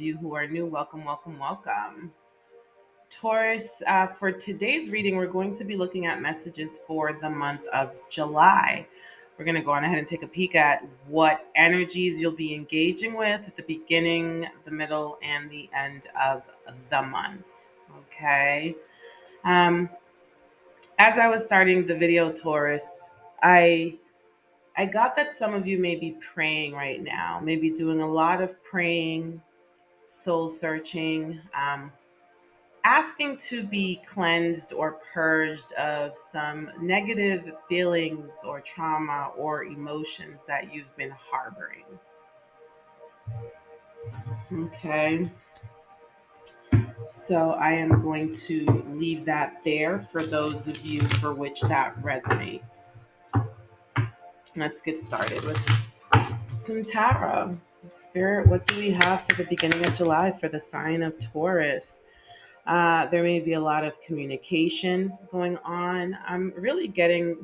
You who are new, welcome, welcome, welcome. Taurus, for today's reading, we're going to be looking at messages for the month of July. We're going to go on ahead and take a peek at what energies you'll be engaging with at the beginning, the middle, and the end of the month. Okay. Um, as I was starting the video, Taurus, I I got that some of you may be praying right now, maybe doing a lot of praying, soul searching, asking to be cleansed or purged of some negative feelings or trauma or emotions that you've been harboring. Okay, so I am going to leave that there for those of you for which that resonates. Let's get started with some tarot. Spirit, what do we have for the beginning of July for the sign of Taurus? There may be a lot of communication going on. I'm really getting,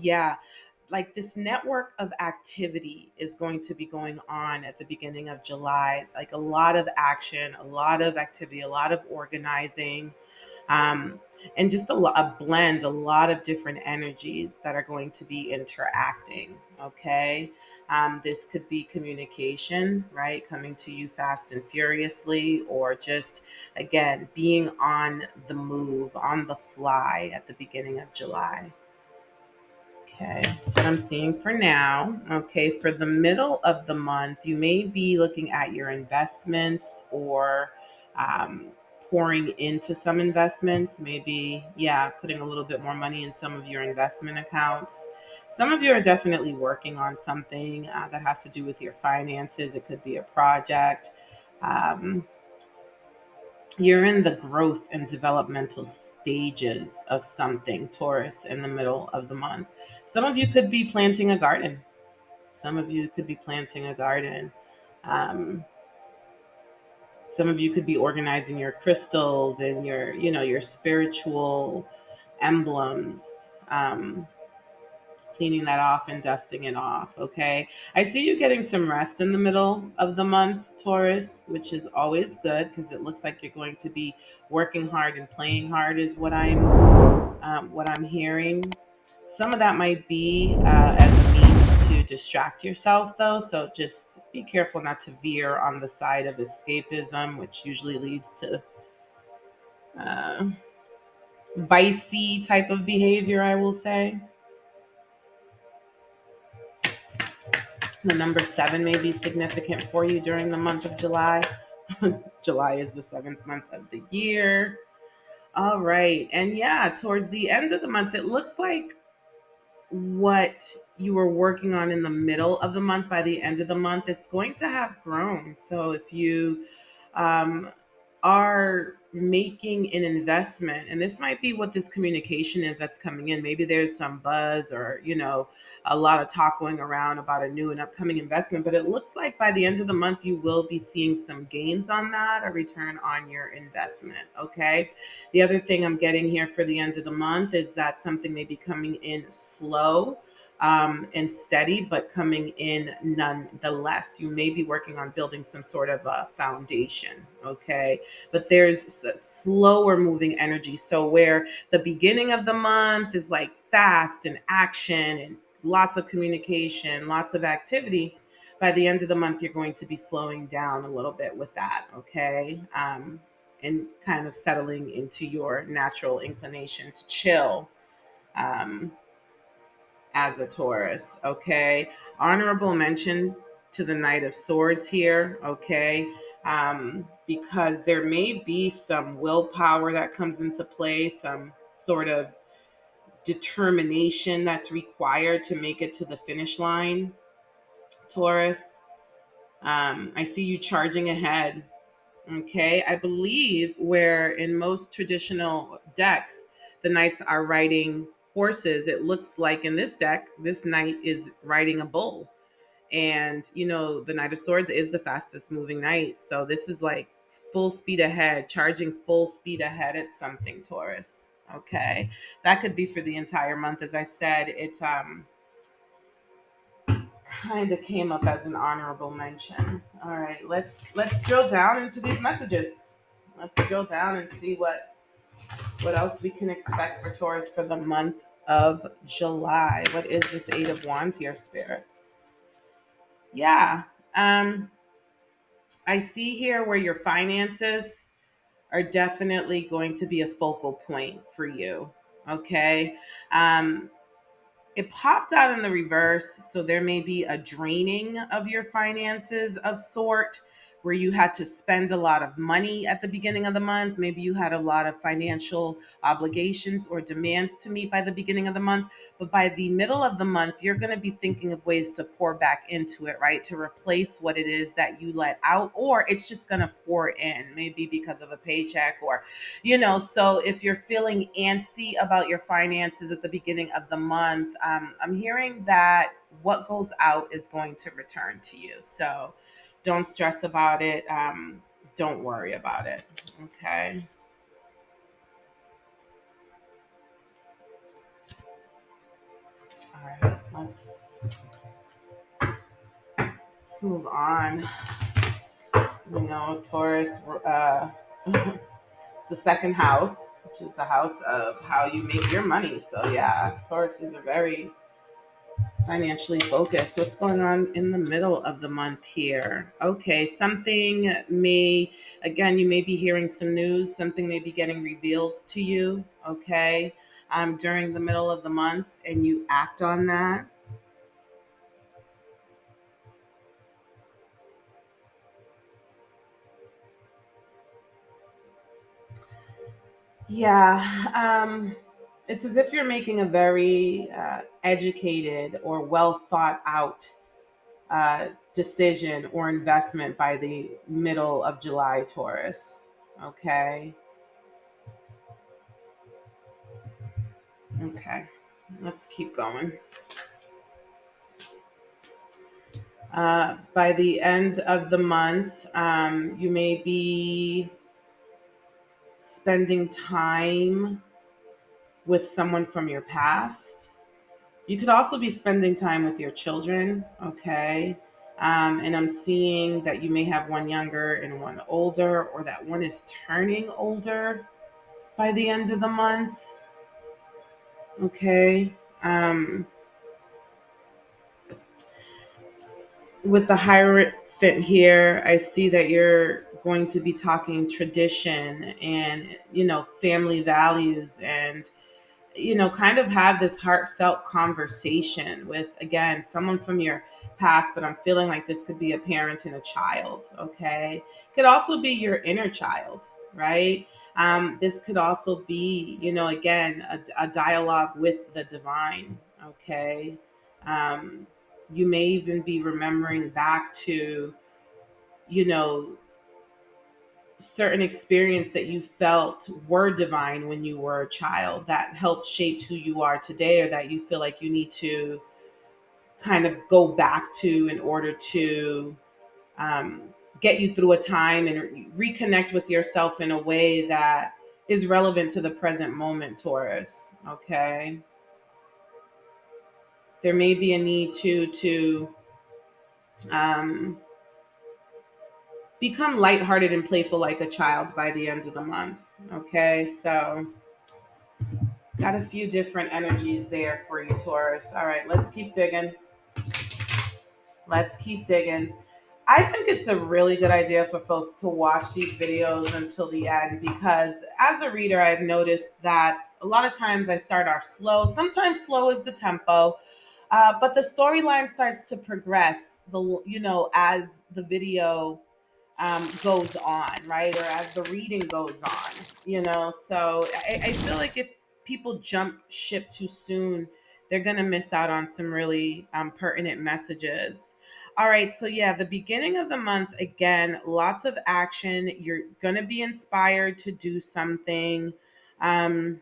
like this network of activity is going to be going on at the beginning of July. Like a lot of action, a lot of activity, a lot of organizing, um, and just a blend, a lot of different energies that are going to be interacting. Okay. This could be communication, right? Coming to you fast and furiously, or just, again, being on the move, on the fly at the beginning of July. Okay, that's what I'm seeing for now. Okay, for the middle of the month, you may be looking at your investments or um, pouring into some investments. Maybe, putting a little bit more money in some of your investment accounts. Some of you are definitely working on something that has to do with your finances. It could be a project. Um, you're in the growth and developmental stages of something, Taurus, in the middle of the month. Some of you could be planting a garden. Some of you could be planting a garden. Um, some of you could be organizing your crystals and your spiritual emblems. Cleaning that off and dusting it off. Okay. I see you getting some rest in the middle of the month, Taurus, which is always good because it looks like you're going to be working hard and playing hard, is what I'm hearing. Some of that might be as a means to distract yourself, though. So just be careful not to veer on the side of escapism, which usually leads to uh, vicey type of behavior, I will say. The number seven may be significant for you during the month of July. July is the seventh month of the year. All right. And towards the end of the month, it looks like what you were working on in the middle of the month, by the end of the month, it's going to have grown. So if you um, are making an investment, and this might be what this communication is that's coming in, maybe there's some buzz or, a lot of talk going around about a new and upcoming investment, but it looks like by the end of the month, you will be seeing some gains on that, a return on your investment. Okay. The other thing I'm getting here for the end of the month is that something may be coming in slow and steady, but coming in nonetheless. You may be working on building some sort of a foundation, okay? But there's slower moving energy. So where the beginning of the month is like fast and action and lots of communication, lots of activity, by the end of the month, you're going to be slowing down a little bit with that, okay? And kind of settling into your natural inclination to chill. Um, as a Taurus, okay? Honorable mention to the Knight of Swords here, okay? Because there may be some willpower that comes into play, some sort of determination that's required to make it to the finish line, Taurus. I see you charging ahead. Okay, I believe where in most traditional decks, the knights are riding horses. It looks like in this deck, this knight is riding a bull. And, the Knight of Swords is the fastest moving knight. So this is like full speed ahead, charging full speed ahead at something, Taurus. Okay, that could be for the entire month. As I said, it kind of came up as an honorable mention. All right, let's drill down into these messages. Let's drill down and see what else we can expect for Taurus for the month of July. What is this Eight of Wands here, Spirit? Yeah. Um, I see here where your finances are definitely going to be a focal point for you. Okay. Um, it popped out in the reverse, so there may be a draining of your finances of sort, where you had to spend a lot of money at the beginning of the month. Maybe you had a lot of financial obligations or demands to meet by the beginning of the month, but by the middle of the month you're going to be thinking of ways to pour back into it, right, to replace what it is that you let out, or it's just going to pour in, maybe because of a paycheck, or so if you're feeling antsy about your finances at the beginning of the month, I'm hearing that what goes out is going to return to you. So don't stress about it. Don't worry about it. Okay. All right. Let's move on. Taurus, it's the second house, which is the house of how you make your money. So yeah, Tauruses are very financially focused. What's going on in the middle of the month here? Okay, you may be hearing some news, something may be getting revealed to you, okay, during the middle of the month, and you act on that. Yeah, it's as if you're making a very educated or well thought out decision or investment by the middle of July, Taurus. Okay. Okay. Let's keep going. By the end of the month, you may be spending time with someone from your past. You could also be spending time with your children, okay? And I'm seeing that you may have one younger and one older, or that one is turning older by the end of the month, okay? Um, with the Hierophant here, I see that you're going to be talking tradition and, family values, and kind of have this heartfelt conversation with, again, someone from your past, but I'm feeling like this could be a parent and a child, okay? Could also be your inner child, right? This could also be, again, a dialogue with the divine, okay? Um, you may even be remembering back to, you know, certain experience that you felt were divine when you were a child that helped shape who you are today, or that you feel like you need to kind of go back to in order to um, get you through a time and reconnect with yourself in a way that is relevant to the present moment, Taurus. Okay. There may be a need to um, become lighthearted and playful like a child by the end of the month. Okay. So got a few different energies there for you, Taurus. All right, let's keep digging. Let's keep digging. I think it's a really good idea for folks to watch these videos until the end, because as a reader, I've noticed that a lot of times I start off slow. Sometimes slow is the tempo, but the storyline starts to progress. As the video goes on, right? Or as the reading goes on, So I feel like if people jump ship too soon, they're going to miss out on some really pertinent messages. All right. So, yeah, the beginning of the month, again, lots of action. You're going to be inspired to do something. Um,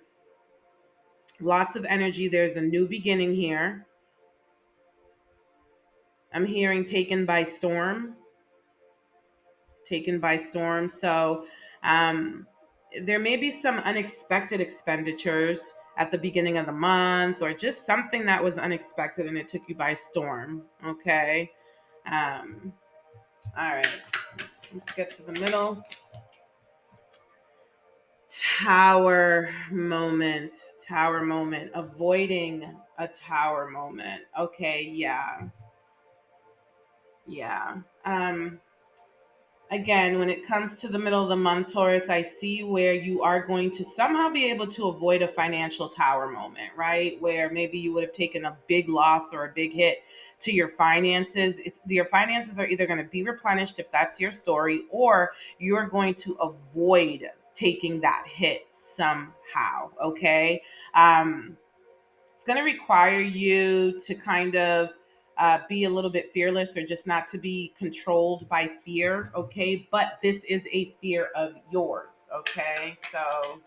Lots of energy. There's a new beginning here. I'm hearing taken by storm. So um, there may be some unexpected expenditures at the beginning of the month, or just something that was unexpected and it took you by storm. Okay. Um, all right. Let's get to the middle. Tower moment. Tower moment. Avoiding a tower moment. Okay. Yeah. Yeah. Again, when it comes to the middle of the month, Taurus, I see where you are going to somehow be able to avoid a financial tower moment, right? Where maybe you would have taken a big loss or a big hit to your finances. Your finances are either going to be replenished if that's your story, or you're going to avoid taking that hit somehow. Okay. Um, it's going to require you to kind of be a little bit fearless, or just not to be controlled by fear. Okay. But this is a fear of yours. Okay. So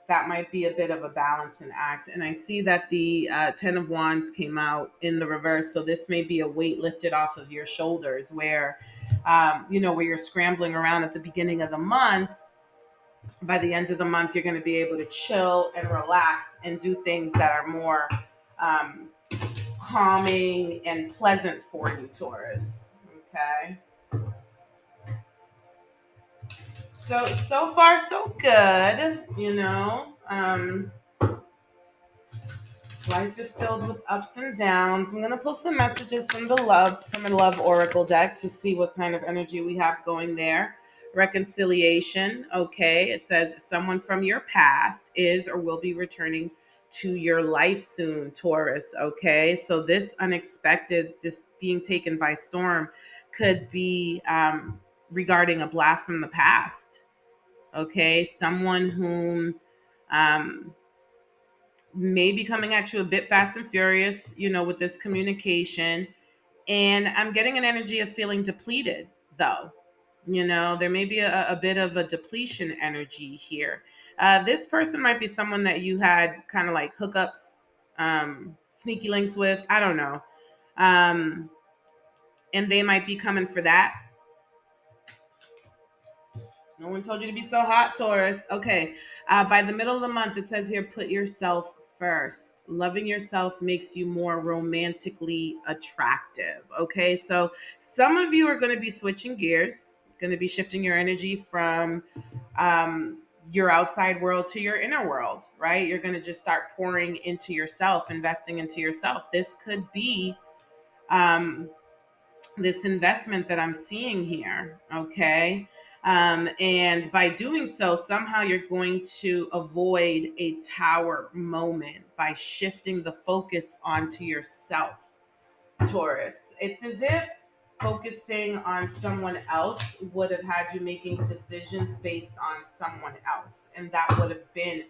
that might be a bit of a balancing act. And I see that the 10 of Wands came out in the reverse. So this may be a weight lifted off of your shoulders where, where you're scrambling around at the beginning of the month. By the end of the month, you're going to be able to chill and relax and do things that are more um, calming and pleasant for you, Taurus. Okay. So far, so good. Life is filled with ups and downs. I'm gonna pull some messages from a love oracle deck to see what kind of energy we have going there. Reconciliation. Okay, it says someone from your past is or will be returning to your life soon, Taurus. Okay, so this being taken by storm could be regarding a blast from the past. Okay, someone whom may be coming at you a bit fast and furious, with this communication. And I'm getting an energy of feeling depleted, though. There may be a bit of a depletion energy here. This person might be someone that you had kind of like hookups, sneaky links with. I don't know. Um, and they might be coming for that. No one told you to be so hot, Taurus. Okay. By the middle of the month, it says here, put yourself first. Loving yourself makes you more romantically attractive. Okay. So some of you are going to be switching gears, going to be shifting your energy from um, your outside world to your inner world, right? You're going to just start pouring into yourself, investing into yourself. This could be um, this investment that I'm seeing here. Okay. And by doing so, somehow you're going to avoid a tower moment by shifting the focus onto yourself, Taurus. It's as if focusing on someone else would have had you making decisions based on someone else. And that would have been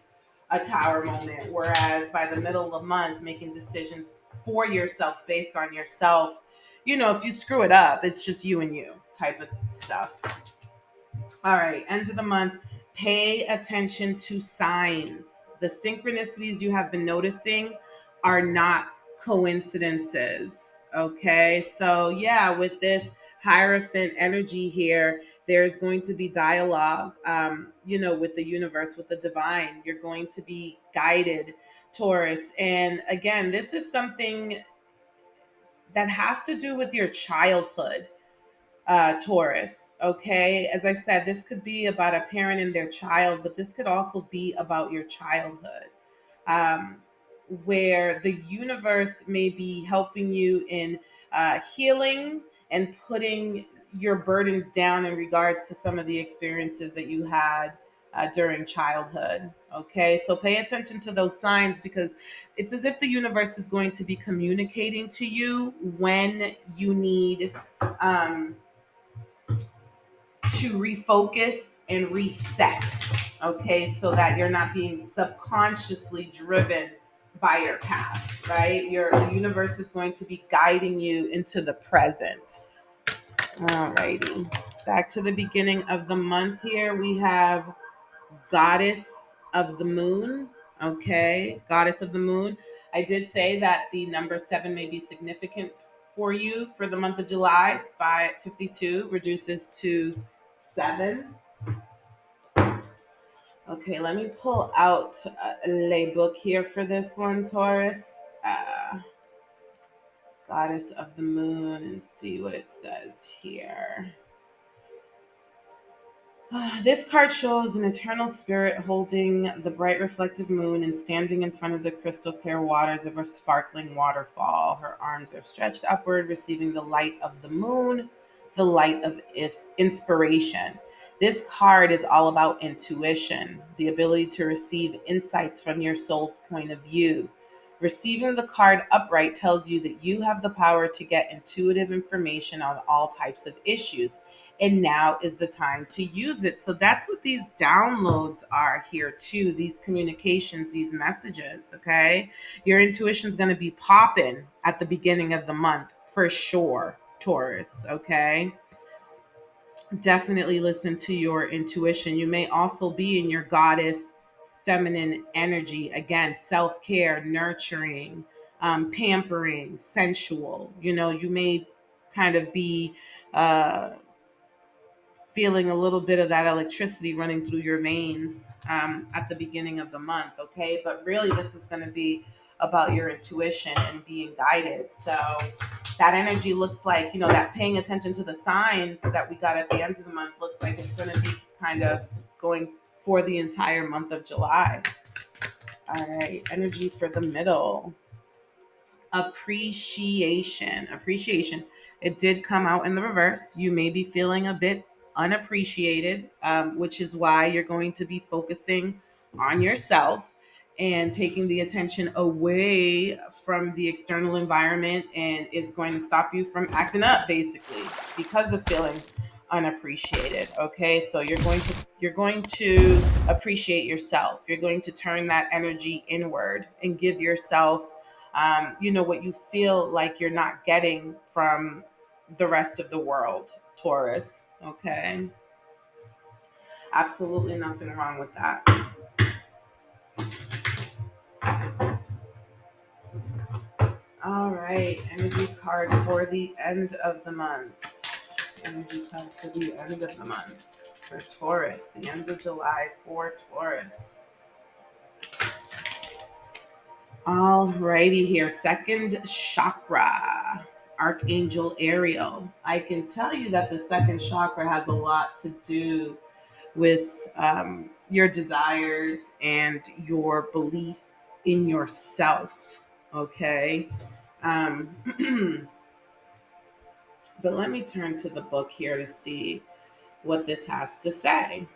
a tower moment. Whereas by the middle of the month, making decisions for yourself based on yourself, if you screw it up, it's just you and you type of stuff. All right, end of the month. Pay attention to signs. The synchronicities you have been noticing are not coincidences. Okay, so yeah, with this Hierophant energy here, there's going to be dialogue, with the universe, with the divine. You're going to be guided, Taurus. And again, this is something that has to do with your childhood, Taurus. Okay. As I said, this could be about a parent and their child, but this could also be about your childhood, um, where the universe may be helping you in healing and putting your burdens down in regards to some of the experiences that you had during childhood. Okay. So pay attention to those signs, because it's as if the universe is going to be communicating to you when you need. To refocus and reset, okay, so that you're not being subconsciously driven by your past, right? The universe is going to be guiding you into the present. Alrighty, back to the beginning of the month here. We have Goddess of the Moon. Okay, Goddess of the Moon. I did say that the number 7 may be significant for you for the month of July. 552 reduces to 7. Okay, let me pull out a lay book here for this one, Taurus. Goddess of the moon, and see what it says here. This card shows an eternal spirit holding the bright reflective moon and standing in front of the crystal clear waters of a sparkling waterfall. Her arms are stretched upward, receiving the light of the moon, the light of inspiration. This card is all about intuition, the ability to receive insights from your soul's point of view. Receiving the card upright tells you that you have the power to get intuitive information on all types of issues, and now is the time to use it. So that's what these downloads are here too, these communications, these messages. Okay, your intuition is going to be popping at the beginning of the month for sure, Taurus. Okay, definitely listen to your intuition. You may also be in your goddess feminine energy, again, self-care, nurturing, pampering, sensual. You may kind of be uh feeling a little bit of that electricity running through your veins at the beginning of the month. Okay, but really this is going to be about your intuition and being guided. So that energy looks like, that paying attention to the signs that we got at the end of the month looks like it's going to be kind of going for the entire month of July. All right, energy for the middle. Appreciation. It did come out in the reverse. You may be feeling a bit unappreciated, which is why you're going to be focusing on yourself and taking the attention away from the external environment, and is going to stop you from acting up, basically, because of feeling unappreciated. Okay, so you're going to appreciate yourself. You're going to turn that energy inward and give yourself what you feel like you're not getting from the rest of the world, Taurus. Okay. Absolutely nothing wrong with that. All right. Energy card for the end of the month. Energy card for the end of the month for Taurus. The end of July for Taurus. All righty here. Second chakra. Archangel Ariel. I can tell you that the second chakra has a lot to do with your desires and your belief in yourself. Okay. Um, but let me turn to the book here to see what this has to say.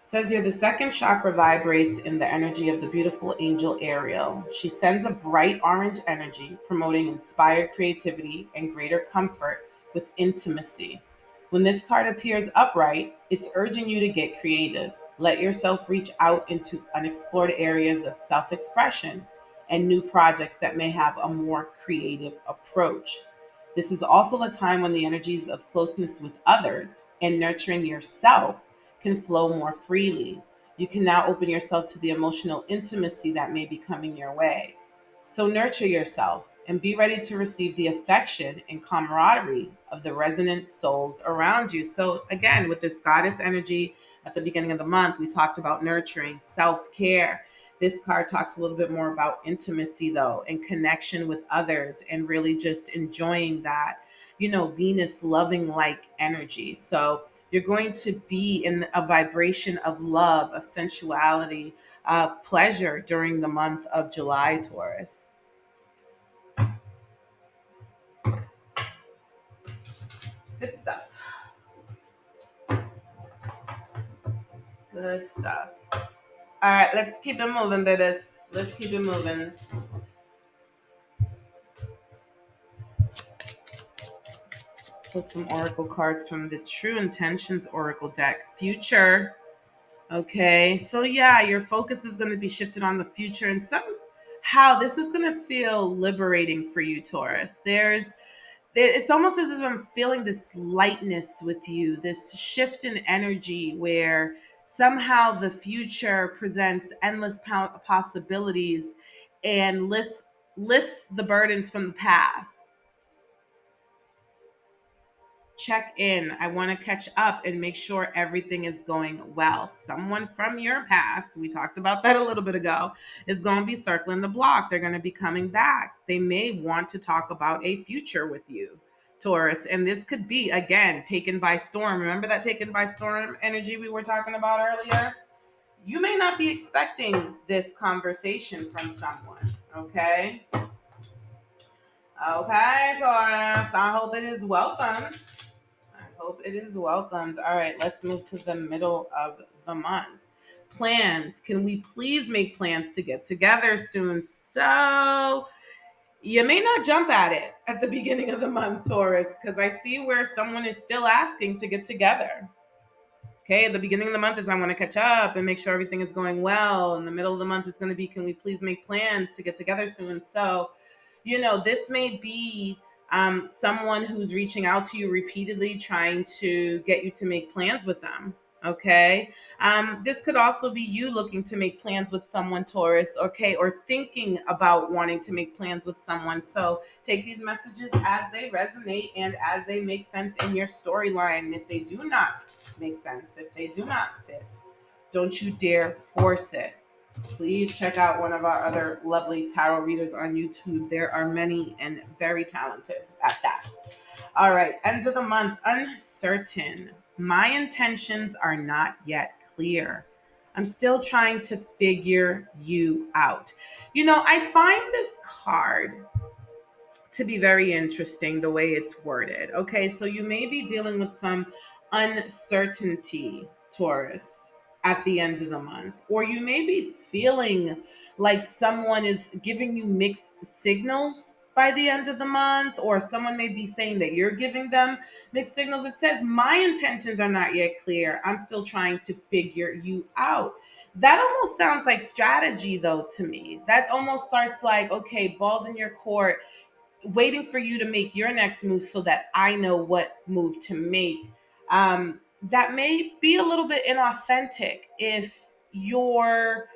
It says here the second chakra vibrates in the energy of the beautiful angel Ariel. She sends a bright orange energy, promoting inspired creativity and greater comfort with intimacy. When this card appears upright, it's urging you to get creative. Let yourself reach out into unexplored areas of self expression and new projects that may have a more creative approach. This is also the time when the energies of closeness with others and nurturing yourself can flow more freely. You can now open yourself to the emotional intimacy that may be coming your way. So nurture yourself and be ready to receive the affection and camaraderie of the resonant souls around you. So, again, with this goddess energy at the beginning of the month, we talked about nurturing, self care. This card talks a little bit more about intimacy, though, and connection with others, and really just enjoying that, Venus loving like energy. So, you're going to be in a vibration of love, of sensuality, of pleasure during the month of July, Taurus. Good stuff. Good stuff. All right, let's keep it moving, babies. Let's keep it moving. Pull some oracle cards from the True Intentions Oracle deck. Future. Okay, so yeah, your focus is going to be shifted on the future, and somehow this is going to feel liberating for you, Taurus. It's almost as if I'm feeling this lightness with you, this shift in energy where somehow the future presents endless possibilities and lifts the burdens from the past. check in. I want to catch up and make sure everything is going well. Someone from your past, we talked about that a little bit ago, is going to be circling the block. They're going to be coming back. They may want to talk about a future with you, Taurus. And this could be, again, taken by storm. Remember that taken by storm energy we were talking about earlier? You may not be expecting this conversation from someone, okay? Okay, Taurus. I hope it is welcomed. I hope it is welcomed. All right, let's move to the middle of the month. Plans. Can we please make plans to get together soon? So, you may not jump at it at the beginning of the month, Taurus, because I see where someone is still asking to get together. Okay, at the beginning of the month is I want to catch up and make sure everything is going well. In the middle of the month, it's going to be, can we please make plans to get together soon? So, this may be someone who's reaching out to you repeatedly, trying to get you to make plans with them. Okay. This could also be you looking to make plans with someone, Taurus, okay, or thinking about wanting to make plans with someone. So take these messages as they resonate and as they make sense in your storyline. If they do not make sense, if they do not fit, don't you dare force it. Please check out one of our other lovely tarot readers on YouTube. There are many and very talented at that. All right, end of the month, uncertain. My intentions are not yet clear. I'm still trying to figure you out. I find this card to be very interesting the way it's worded. Okay, so you may be dealing with some uncertainty, Taurus, at the end of the month, or you may be feeling like someone is giving you mixed signals by the end of the month, or someone may be saying that you're giving them mixed signals. It says, my intentions are not yet clear. I'm still trying to figure you out. That almost sounds like strategy, though, to me. That almost starts like, okay, balls in your court, waiting for you to make your next move so that I know what move to make. That may be a little bit inauthentic if you're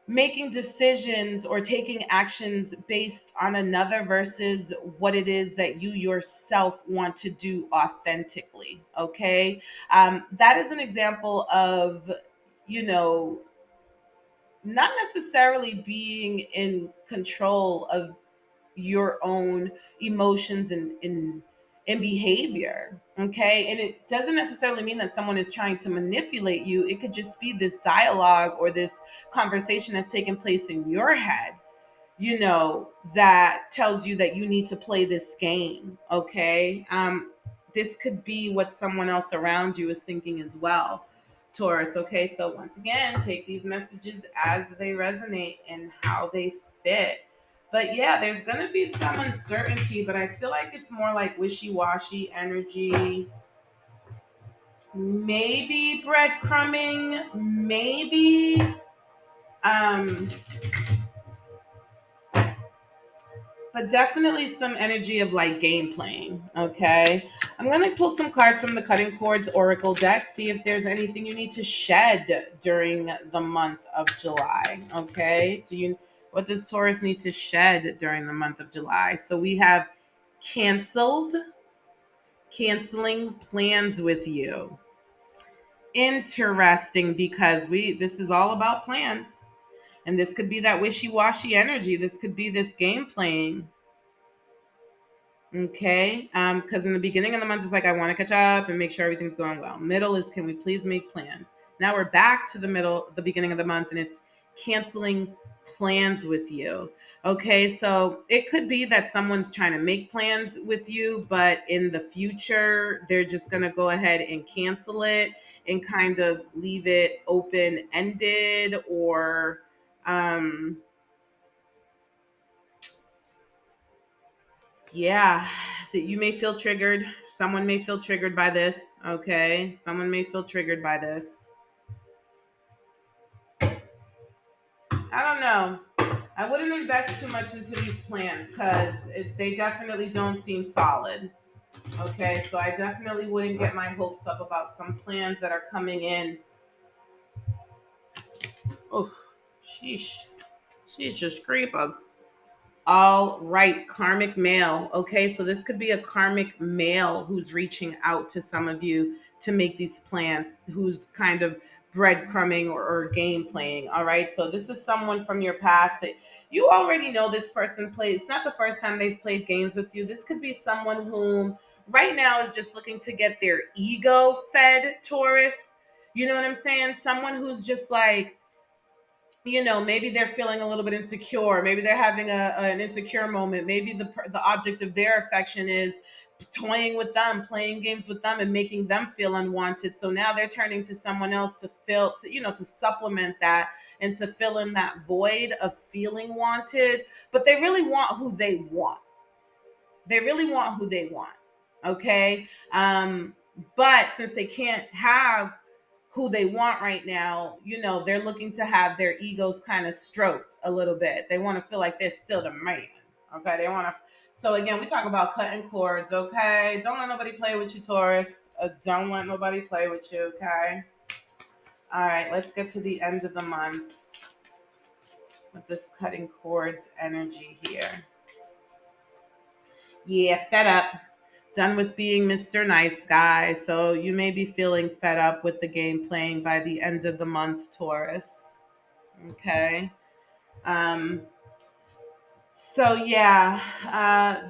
making decisions or taking actions based on another versus what it is that you yourself want to do authentically. Okay. That is an example of, you know, not necessarily being in control of your own emotions and behavior. Okay. And it doesn't necessarily mean that someone is trying to manipulate you. It could just be this dialogue or this conversation that's taking place in your head, that tells you that you need to play this game. Okay. This could be what someone else around you is thinking as well, Taurus. Okay. So once again, take these messages as they resonate and how they fit. But yeah, there's going to be some uncertainty, but I feel like it's more like wishy-washy energy. Maybe breadcrumbing, maybe um but definitely some energy of like game playing. Okay. I'm going to pull some cards from the Cutting Chords Oracle deck, see if there's anything you need to shed during the month of July. Okay. What does Taurus need to shed during the month of July? So we have canceling plans with you. Interesting, because this is all about plans. And this could be that wishy-washy energy. This could be this game playing. Okay. Because in the beginning of the month, it's like, I want to catch up and make sure everything's going well. Middle is, can we please make plans? Now we're back to the beginning of the month, and it's canceling plans with you. Okay. So it could be that someone's trying to make plans with you, but in the future, they're just going to go ahead and cancel it and kind of leave it open ended, or, yeah, that you may feel triggered. Someone may feel triggered by this. Okay. Someone may feel triggered by this. I don't know. I wouldn't invest too much into these plans because they definitely don't seem solid. Okay. So I definitely wouldn't get my hopes up about some plans that are coming in. Oh, sheesh. She's just creepers. All right, karmic male. Okay, so this could be a karmic male who's reaching out to some of you to make these plans, who's kind of breadcrumbing or game playing. All right, so this is someone from your past that you already know this person played. It's not the first time they've played games with you. This could be someone whom right now is just looking to get their ego fed, Taurus. You know what I'm saying? Someone who's just like, maybe they're feeling a little bit insecure. Maybe they're having an insecure moment. Maybe the object of their affection is toying with them, playing games with them, and making them feel unwanted. So now they're turning to someone else to fill, to supplement that and to fill in that void of feeling wanted. But they really want who they want. They really want who they want. Okay. But since they can't have who they want right now, they're looking to have their egos kind of stroked a little bit. They want to feel like they're still the man. Okay. They want to. So again, we talk about cutting cords. Okay. Don't let nobody play with you, Taurus. Don't let nobody play with you. Okay. All right. Let's get to the end of the month with this cutting cords energy here. Yeah, fed up. Done with being Mr. Nice Guy. So you may be feeling fed up with the game playing by the end of the month, Taurus. Okay. Um, so yeah,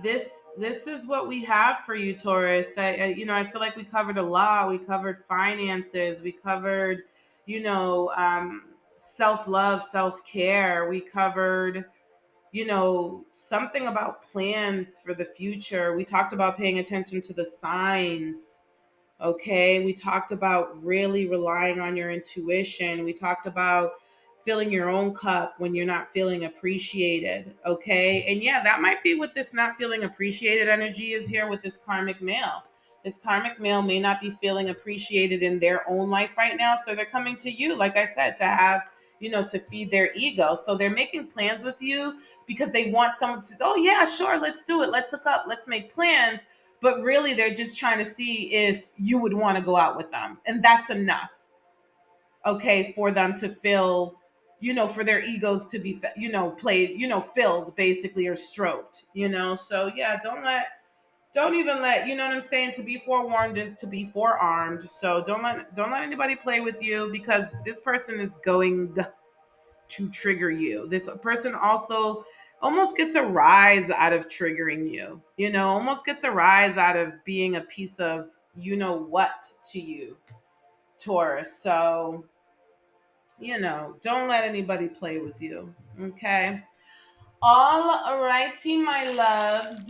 this is what we have for you, Taurus. I feel like we covered a lot. We covered finances. We covered, self love, self care. We covered something about plans for the future. We talked about paying attention to the signs. Okay. We talked about really relying on your intuition. We talked about filling your own cup when you're not feeling appreciated. Okay. And yeah, that might be what this not feeling appreciated energy is here with this karmic male. This karmic male may not be feeling appreciated in their own life right now. So they're coming to you, like I said, to have, to feed their ego. So they're making plans with you because they want someone to, oh, yeah, sure, let's do it. Let's hook up. Let's make plans. But really, they're just trying to see if you would want to go out with them. And that's enough, okay, for them to feel, for their egos to be, played, filled basically or stroked, So yeah, don't even let, you know what I'm saying? To be forewarned is to be forearmed. So don't let anybody play with you because this person is going to trigger you. This person also almost gets a rise out of triggering you, almost gets a rise out of being a piece of, what to you, Taurus. So, don't let anybody play with you. Okay. All righty, my loves.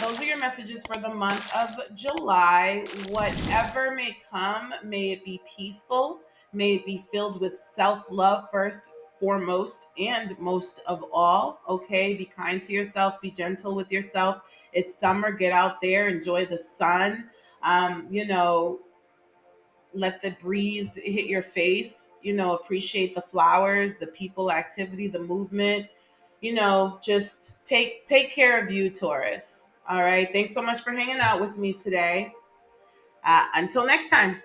Those are your messages for the month of July. Whatever may come, may it be peaceful. May it be filled with self love first, foremost, and most of all. Okay, be kind to yourself. Be gentle with yourself. It's summer. Get out there. Enjoy the sun. Let the breeze hit your face. Appreciate the flowers, the people, activity, the movement. Just take care of you, Taurus. All right. Thanks so much for hanging out with me today. Until next time.